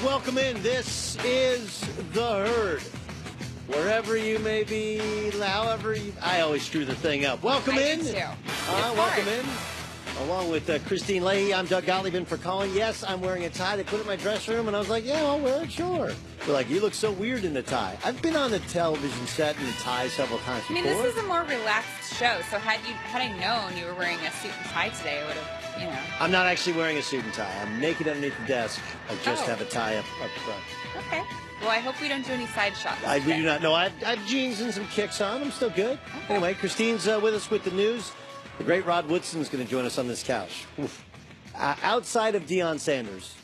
welcome in. This is The Herd. Wherever you may be, I always screw the thing up. Welcome in. Do too. Welcome in. Along with Christine Leahy, I'm Doug Gottlieb in for Colin. Yes, I'm wearing a tie. They put it in my dress room, and I was like, yeah, I'll wear it, sure. They're like, you look so weird in the tie. I've been on the television set in the tie several times before. I mean, this is a more relaxed show, so had I known you were wearing a suit and tie today, I would have, you know. I'm not actually wearing a suit and tie. I'm naked underneath the desk. I just have a tie up front. Okay. Well, I hope we don't do any side shots. We do not. No, I have jeans and some kicks on. I'm still good. Okay. Anyway, Christine's with us with the news. The great Rod Woodson's going to join us on this couch. Outside of Deion Sanders,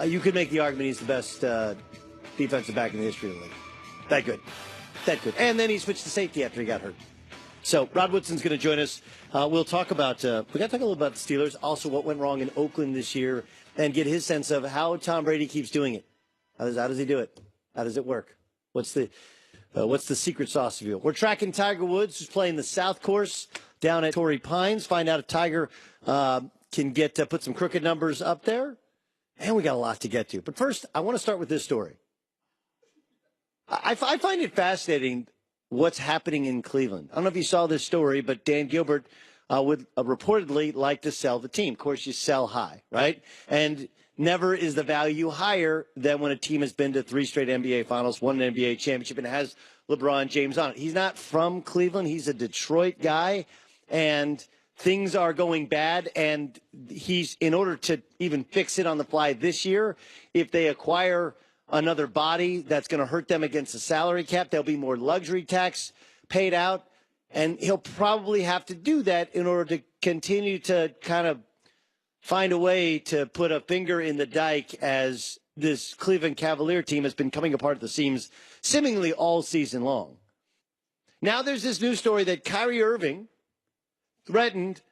you could make the argument he's the best defensive back in the history of the league. That good. That good. And then he switched to safety after he got hurt. So Rod Woodson's going to join us. We'll talk about, we got to talk a little about the Steelers, also what went wrong in Oakland this year, and get his sense of how Tom Brady keeps doing it. How does he do it? How does it work? What's the secret sauce of you? We're tracking Tiger Woods, who's playing the South Course down at Torrey Pines. Find out if Tiger can get put some crooked numbers up there. And we got a lot to get to. But first, I want to start with this story. I find it fascinating what's happening in Cleveland. I don't know if you saw this story, but Dan Gilbert would reportedly like to sell the team. Of course, you sell high, right? And never is the value higher than when a team has been to 3 straight NBA finals, won an NBA championship, and has LeBron James on it. He's not from Cleveland. He's a Detroit guy, and things are going bad. And he's, in order to even fix it on the fly this year, if they acquire another body that's going to hurt them against the salary cap, there'll be more luxury tax paid out. And he'll probably have to do that in order to continue to kind of find a way to put a finger in the dike as this Cleveland Cavalier team has been coming apart at the seams seemingly all season long. Now there's this news story that Kyrie Irving threatened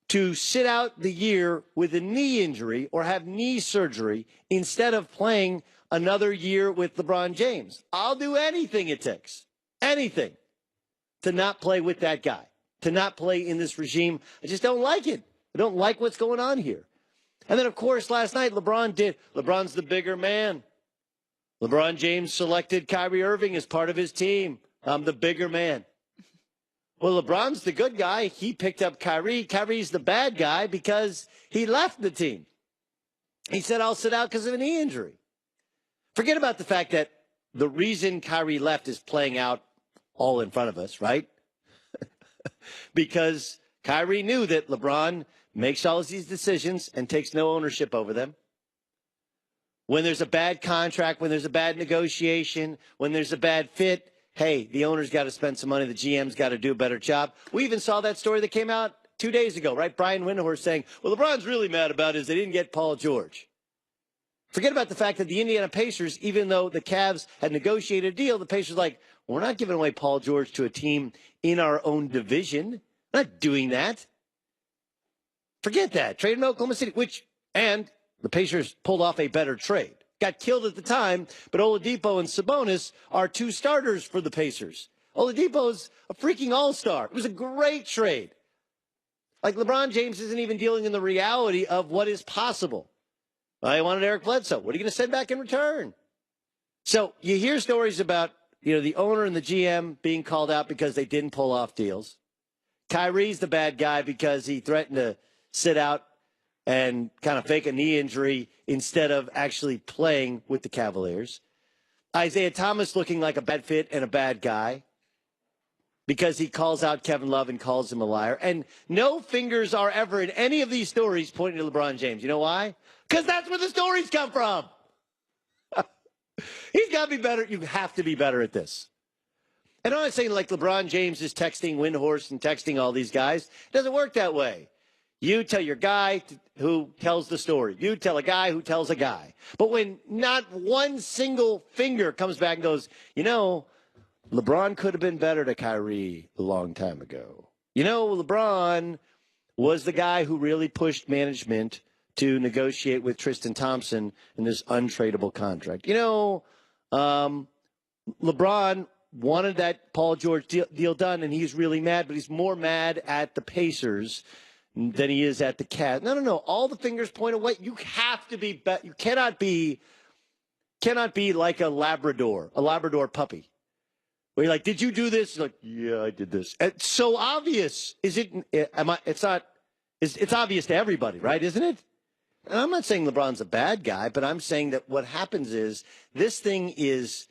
to sit out the year with a knee injury or have knee surgery instead of playing another year with LeBron James. I'll do anything it takes, anything, to not play with that guy, to not play in this regime. I just don't like it. I don't like what's going on here. And then, of course, last night, LeBron's the bigger man. LeBron James selected Kyrie Irving as part of his team. I'm the bigger man. Well, LeBron's the good guy. He picked up Kyrie. Kyrie's the bad guy because he left the team. He said, I'll sit out because of a knee injury. Forget about the fact that the reason Kyrie left is playing out all in front of us, right? Because Kyrie knew that LeBron makes all of these decisions and takes no ownership over them. When there's a bad contract, when there's a bad negotiation, when there's a bad fit, hey, the owner's got to spend some money. The GM's got to do a better job. We even saw that story that came out 2 days ago, right? Brian Windhorst saying, well, LeBron's really mad about is they didn't get Paul George. Forget about the fact that the Indiana Pacers, even though the Cavs had negotiated a deal, the Pacers like, we're not giving away Paul George to a team in our own division. We're not doing that. Forget that. Trade him to Oklahoma City, and the Pacers pulled off a better trade. Got killed at the time, but Oladipo and Sabonis are 2 starters for the Pacers. Oladipo's a freaking all-star. It was a great trade. Like, LeBron James isn't even dealing in the reality of what is possible. I wanted Eric Bledsoe. What are you going to send back in return? So you hear stories about, the owner and the GM being called out because they didn't pull off deals. Kyrie's the bad guy because he threatened to sit out and kind of fake a knee injury instead of actually playing with the Cavaliers. Isaiah Thomas looking like a bad fit and a bad guy because he calls out Kevin Love and calls him a liar. And no fingers are ever in any of these stories pointing to LeBron James. You know why? Because that's where the stories come from. He's got to be better. You have to be better at this. And I'm not saying like LeBron James is texting Windhorst and texting all these guys. It doesn't work that way. You tell your guy who tells the story. You tell a guy who tells a guy. But when not one single finger comes back and goes, LeBron could have been better to Kyrie a long time ago. LeBron was the guy who really pushed management to negotiate with Tristan Thompson in this untradeable contract. LeBron wanted that Paul George deal done, and he's really mad, but he's more mad at the Pacers than he is at the Cavs. No. All the fingers point away. You have to be. You cannot be like a Labrador puppy. Where you're like, did you do this? You're like, yeah, I did this. It's so obvious. Is it? It's not. It's obvious to everybody, right? Isn't it? And I'm not saying LeBron's a bad guy, but I'm saying that what happens is this thing is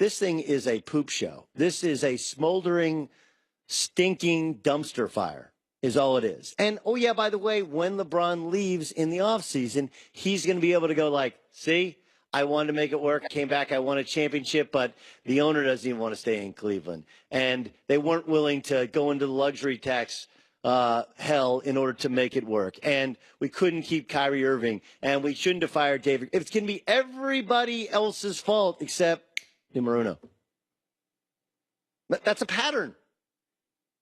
a poop show. This is a smoldering, stinking dumpster fire is all it is. And, oh, yeah, by the way, when LeBron leaves in the offseason, he's going to be able to go like, see, I wanted to make it work. I came back. I won a championship, but the owner doesn't even want to stay in Cleveland. And they weren't willing to go into the luxury tax hell in order to make it work. And we couldn't keep Kyrie Irving. And we shouldn't have fired David. It's going to be everybody else's fault except DiMaruno. That's a pattern.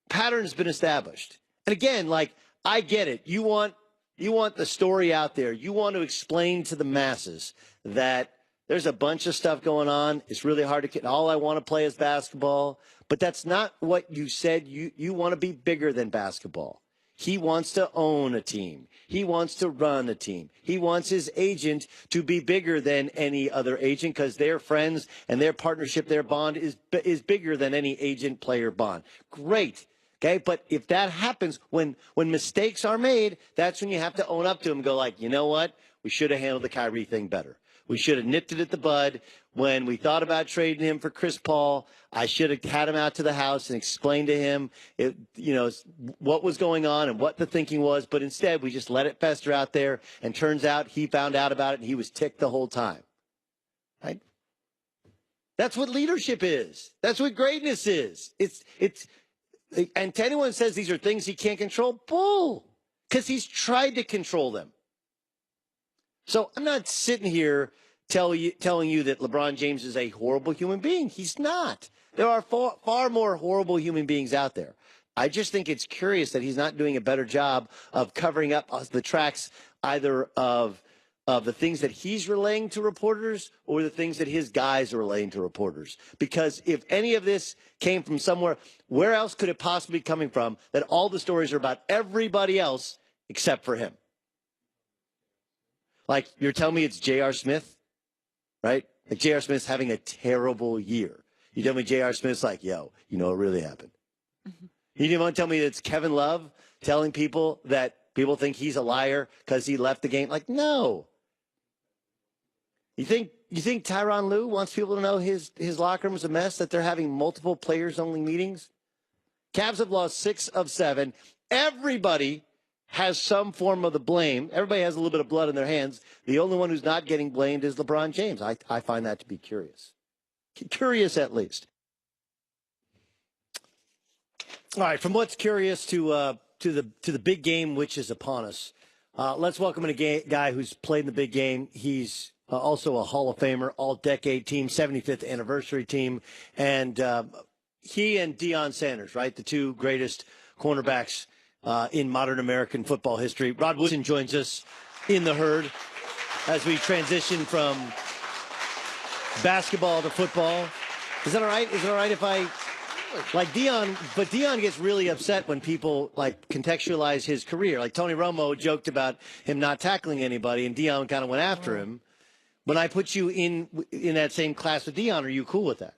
Pattern's been established. And again, like, I get it. You want the story out there. You want to explain to the masses that there's a bunch of stuff going on. It's really hard to get. All I want to play is basketball. But that's not what you said. You want to be bigger than basketball. He wants to own a team. He wants to run a team. He wants his agent to be bigger than any other agent because their friends and their partnership, their bond is bigger than any agent-player bond. Great. Okay, but if that happens, when mistakes are made, that's when you have to own up to them and go like, you know what? We should have handled the Kyrie thing better. We should have nipped it at the bud. When we thought about trading him for Chris Paul, I should have had him out to the house and explained to him, what was going on and what the thinking was. But instead, we just let it fester out there. And turns out he found out about it and he was ticked the whole time. Right? That's what leadership is. That's what greatness is. And to anyone who says these are things he can't control, bull, because he's tried to control them. So I'm not sitting here telling you that LeBron James is a horrible human being. He's not. There are far more horrible human beings out there. I just think it's curious that he's not doing a better job of covering up the tracks either of the things that he's relaying to reporters or the things that his guys are relaying to reporters. Because if any of this came from somewhere, where else could it possibly be coming from that all the stories are about everybody else except for him? Like, you're telling me it's J.R. Smith, right? Like, J.R. Smith's having a terrible year. You tell me J.R. Smith's like, yo, you know what really happened? Mm-hmm. You didn't want to tell me it's Kevin Love telling people that people think he's a liar because he left the game? Like, no. You think Tyronn Lue wants people to know his locker room is a mess, that they're having multiple players-only meetings? Cavs have lost 6 of 7. Everybody has some form of the blame. Everybody has a little bit of blood in their hands. The only one who's not getting blamed is LeBron James. I find that to be curious. Curious, at least. All right, from what's curious to the big game which is upon us. Let's welcome in a guy who's played in the big game. He's also a Hall of Famer, all-decade team, 75th anniversary team. And he and Deion Sanders, right, the two greatest cornerbacks in modern American football history. Rod Woodson joins us in the herd as we transition from basketball to football. Is that all right? Is it all right if I, like Deion, but Deion gets really upset when people like contextualize his career. Like Tony Romo joked about him not tackling anybody, and Deion kind of went after him. When I put you in that same class with Deion, are you cool with that?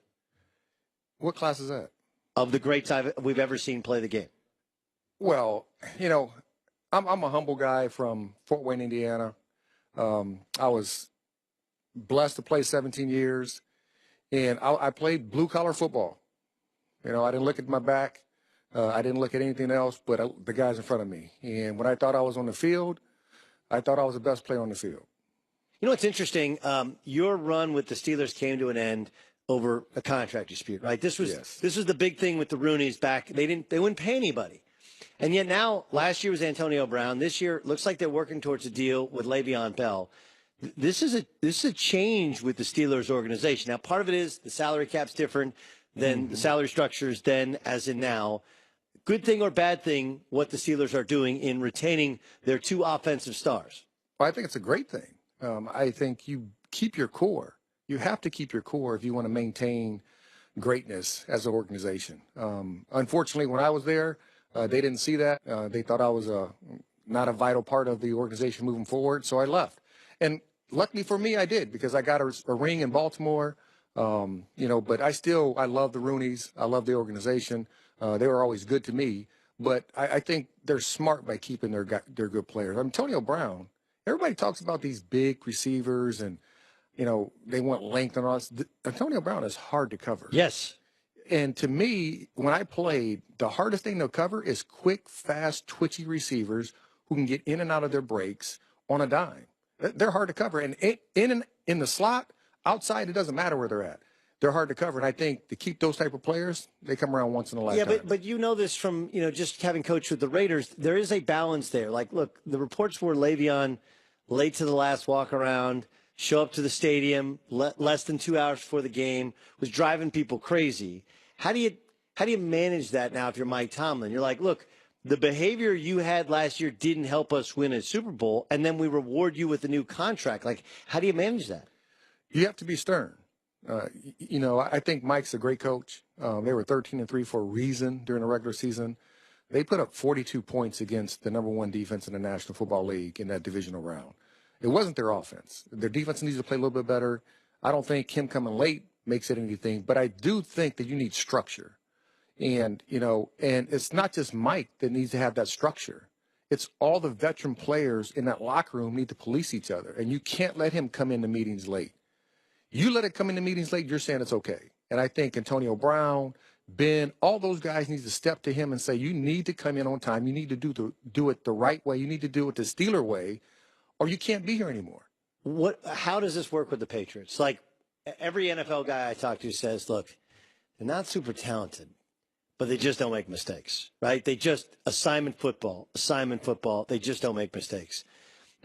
What class is that? Of the greats we've ever seen play the game. Well, I'm a humble guy from Fort Wayne, Indiana. I was blessed to play 17 years, and I played blue-collar football. I didn't look at my back. I didn't look at anything else but the guys in front of me. And when I thought I was on the field, I thought I was the best player on the field. You know what's interesting? Your run with the Steelers came to an end over a contract dispute, right? This was the big thing with the Rooneys back. They wouldn't pay anybody. And yet now, last year was Antonio Brown. This year, looks like they're working towards a deal with Le'Veon Bell. This is a change with the Steelers organization. Now, part of it is the salary cap's different than the salary structures then as in now. Good thing or bad thing, what the Steelers are doing in retaining their two offensive stars? Well, I think it's a great thing. I think you keep your core. You have to keep your core if you want to maintain greatness as an organization. Unfortunately, when I was there, They didn't see that. They thought I was not a vital part of the organization moving forward, so I left. And luckily for me, I did, because I got a ring in Baltimore. But I love the Rooneys. I love the organization. They were always good to me. But I think they're smart by keeping their good players. Antonio Brown, everybody talks about these big receivers and, they want length and all this. Antonio Brown is hard to cover. Yes. And to me, when I played, the hardest thing to cover is quick, fast, twitchy receivers who can get in and out of their breaks on a dime. They're hard to cover. And in the slot, outside, it doesn't matter where they're at. They're hard to cover. And I think to keep those type of players, they come around once in a lifetime. Yeah, but you know this from, just having coached with the Raiders, there is a balance there. Like, look, the reports were Le'Veon late to the last walk around, show up to the stadium less than 2 hours before the game, was driving people crazy. How do you manage that now if you're Mike Tomlin? You're like, look, the behavior you had last year didn't help us win a Super Bowl, and then we reward you with a new contract. Like, how do you manage that? You have to be stern. I think Mike's a great coach. They were 13-3 for a reason during the regular season. They put up 42 points against the number one defense in the National Football League in that divisional round. It wasn't their offense. Their defense needs to play a little bit better. I don't think him coming late makes it anything, but I do think that you need structure. And it's not just Mike that needs to have that structure. It's all the veteran players in that locker room need to police each other. And you can't let him come into meetings late. You let it come into meetings late, you're saying it's okay. And I think Antonio Brown, Ben, all those guys need to step to him and say, you need to come in on time. You need to do it the right way. You need to do it the Steeler way, or you can't be here anymore. How does this work with the Patriots? Like, every NFL guy I talk to says, look, they're not super talented, but they just don't make mistakes, right? They just assignment football. They just don't make mistakes.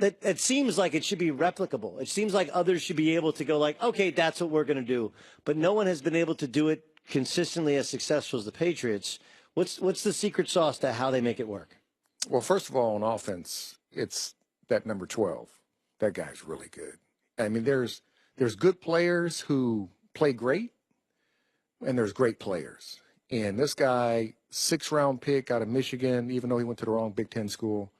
It seems like it should be replicable. It seems like others should be able to go like, okay, that's what we're going to do. But no one has been able to do it consistently as successful as the Patriots. What's the secret sauce to how they make it work? Well, first of all, on offense, it's that number 12. That guy's really good. I mean, there's good players who play great, and there's great players. And this guy, 6th-round pick out of Michigan, even though he went to the wrong Big Ten school,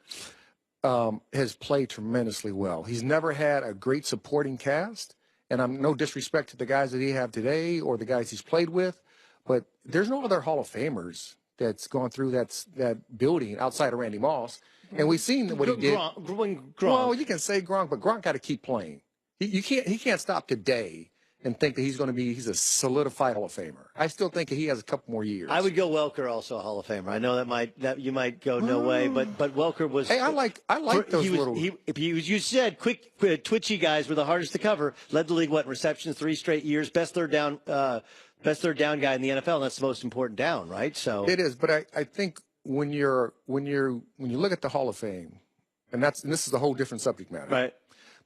has played tremendously well. He's never had a great supporting cast, and I'm no disrespect to the guys that he have today or the guys he's played with, but there's no other Hall of Famers that's gone through that building outside of Randy Moss. And we've seen what he did. Gronk. Well, you can say Gronk, but Gronk got to keep playing. He can't stop today and think that he's a solidified Hall of Famer. I still think that he has a couple more years. I would go Welker, also a Hall of Famer. I know that you might go no way, but Welker was. Hey, I like those little. You said quick, twitchy guys were the hardest to cover. Led the league in receptions 3 straight years. Best third down guy in the NFL. And that's the most important down, right? So it is, but I think when you look at the Hall of Fame, and this is a whole different subject matter, right?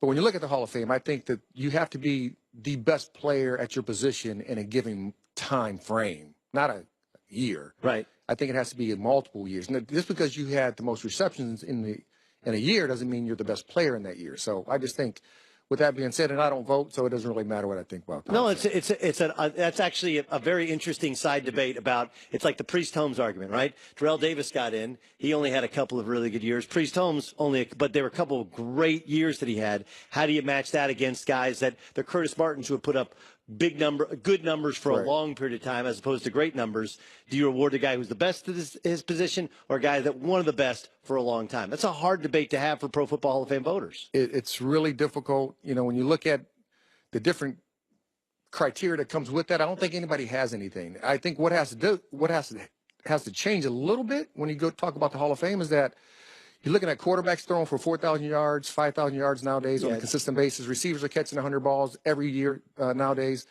But when you look at the Hall of Fame, I think that you have to be the best player at your position in a given time frame, not a year. Right. I think it has to be in multiple years. And just because you had the most receptions in a year doesn't mean you're the best player in that year. So I just think, with that being said, and I don't vote, so it doesn't really matter what I think about that. No, that's actually a very interesting side debate about. It's like the Priest Holmes argument, right? Terrell Davis got in. He only had a couple of really good years. Priest Holmes but there were a couple of great years that he had. How do you match that against guys that the Curtis Martins who would put up good numbers for a long period of time as opposed to great numbers? Do you reward the guy who's the best at his position or a guy that one of the best for a long time? That's a hard debate to have for Pro Football Hall of Fame voters. It's really difficult. When you look at the different criteria that comes with that, I don't think anybody has anything. I think what has to change a little bit when you go talk about the Hall of Fame is that you're looking at quarterbacks throwing for 4,000 yards, 5,000 yards nowadays on a consistent basis. Receivers are catching 100 balls every year nowadays.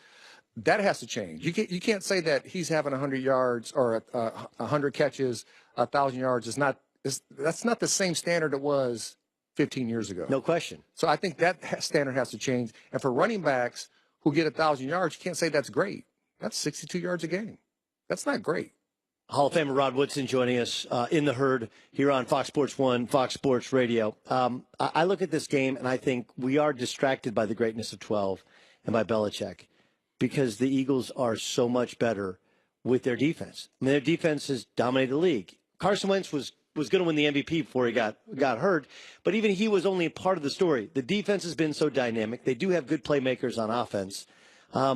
That has to change. You can't say that he's having 100 yards or 100 catches, 1,000 yards. That's not the same standard it was 15 years ago. No question. So I think that standard has to change. And for running backs who get 1,000 yards, you can't say that's great. That's 62 yards a game. That's not great. Hall of Famer Rod Woodson joining us in the herd here on Fox Sports 1, Fox Sports Radio. I look at this game and I think we are distracted by the greatness of 12 and by Belichick because the Eagles are so much better with their defense. I mean, their defense has dominated the league. Carson Wentz was going to win the MVP before he got hurt, but even he was only part of the story. The defense has been so dynamic. They do have good playmakers on offense. I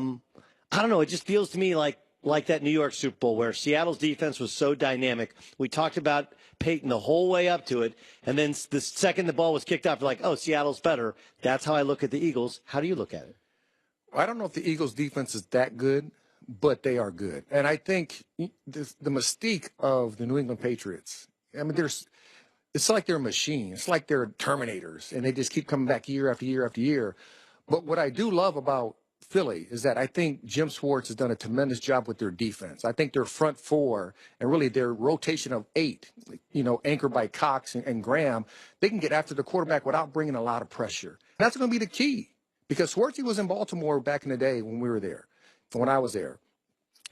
don't know. It just feels to me like that New York Super Bowl where Seattle's defense was so dynamic. We talked about Peyton the whole way up to it, and then the second the ball was kicked off, you're like, oh, Seattle's better. That's how I look at the Eagles. How do you look at it? I don't know if the Eagles' defense is that good, but they are good. And I think the mystique of the New England Patriots, I mean, it's like they're a machine. It's like they're Terminators, and they just keep coming back year after year after year. But what I do love about Philly is that I think Jim Schwartz has done a tremendous job with their defense. I think their front four and really their rotation of 8, anchored by Cox and Graham, they can get after the quarterback without bringing a lot of pressure. And that's going to be the key because Schwartz was in Baltimore back in the day when we were there, when I was there.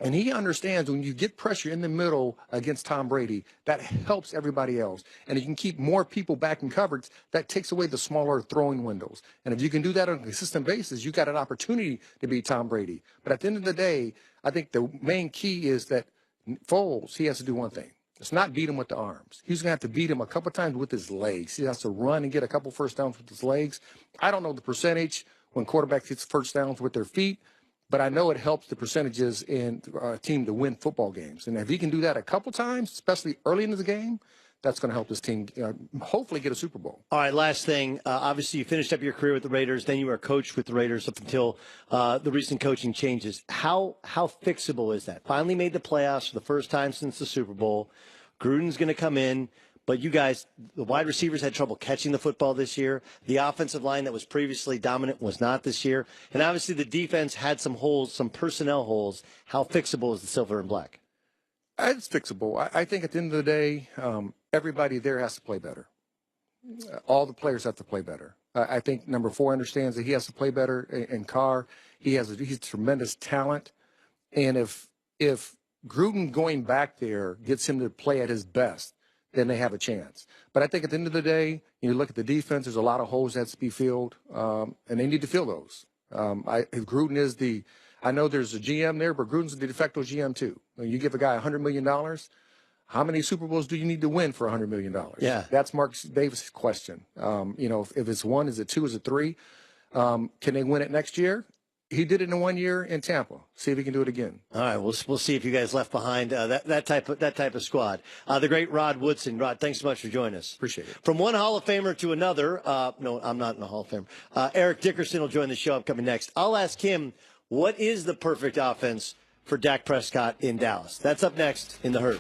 And he understands when you get pressure in the middle against Tom Brady, that helps everybody else. And if you can keep more people back in coverage, that takes away the smaller throwing windows. And if you can do that on a consistent basis, you got an opportunity to beat Tom Brady. But at the end of the day, I think the main key is that Foles, he has to do one thing. It's not beat him with the arms. He's going to have to beat him a couple times with his legs. He has to run and get a couple first downs with his legs. I don't know the percentage when quarterbacks get first downs with their feet, but I know it helps the percentages in a team to win football games. And if he can do that a couple times, especially early into the game, that's going to help this team hopefully get a Super Bowl. All right, last thing. Obviously, you finished up your career with the Raiders. Then you were a coach with the Raiders up until the recent coaching changes. How fixable is that? Finally made the playoffs for the first time since the Super Bowl. Gruden's going to come in. But you guys, the wide receivers had trouble catching the football this year. The offensive line that was previously dominant was not this year. And obviously the defense had some holes, some personnel holes. How fixable is the silver and black? It's fixable. I think at the end of the day, everybody there has to play better. All the players have to play better. I think number 4 understands that he has to play better in Carr. He's tremendous talent. And if Gruden going back there gets him to play at his best, then they have a chance. But I think at the end of the day, you look at the defense, there's a lot of holes that have to be filled, and they need to fill those. If Gruden is I know there's a GM there, but Gruden's the de facto GM too. When you give a guy $100 million, how many Super Bowls do you need to win for $100 million? Yeah. That's Mark Davis' question. If it's 1, is it 2, is it 3? Can they win it next year? He did it in 1 year in Tampa. See if he can do it again. All right, we'll see if you guys left behind that type of squad. The great Rod Woodson. Rod, thanks so much for joining us. Appreciate it. From one Hall of Famer to another. No, I'm not in the Hall of Fame. Eric Dickerson will join the show upcoming next. I'll ask him, what is the perfect offense for Dak Prescott in Dallas? That's up next in The Herd.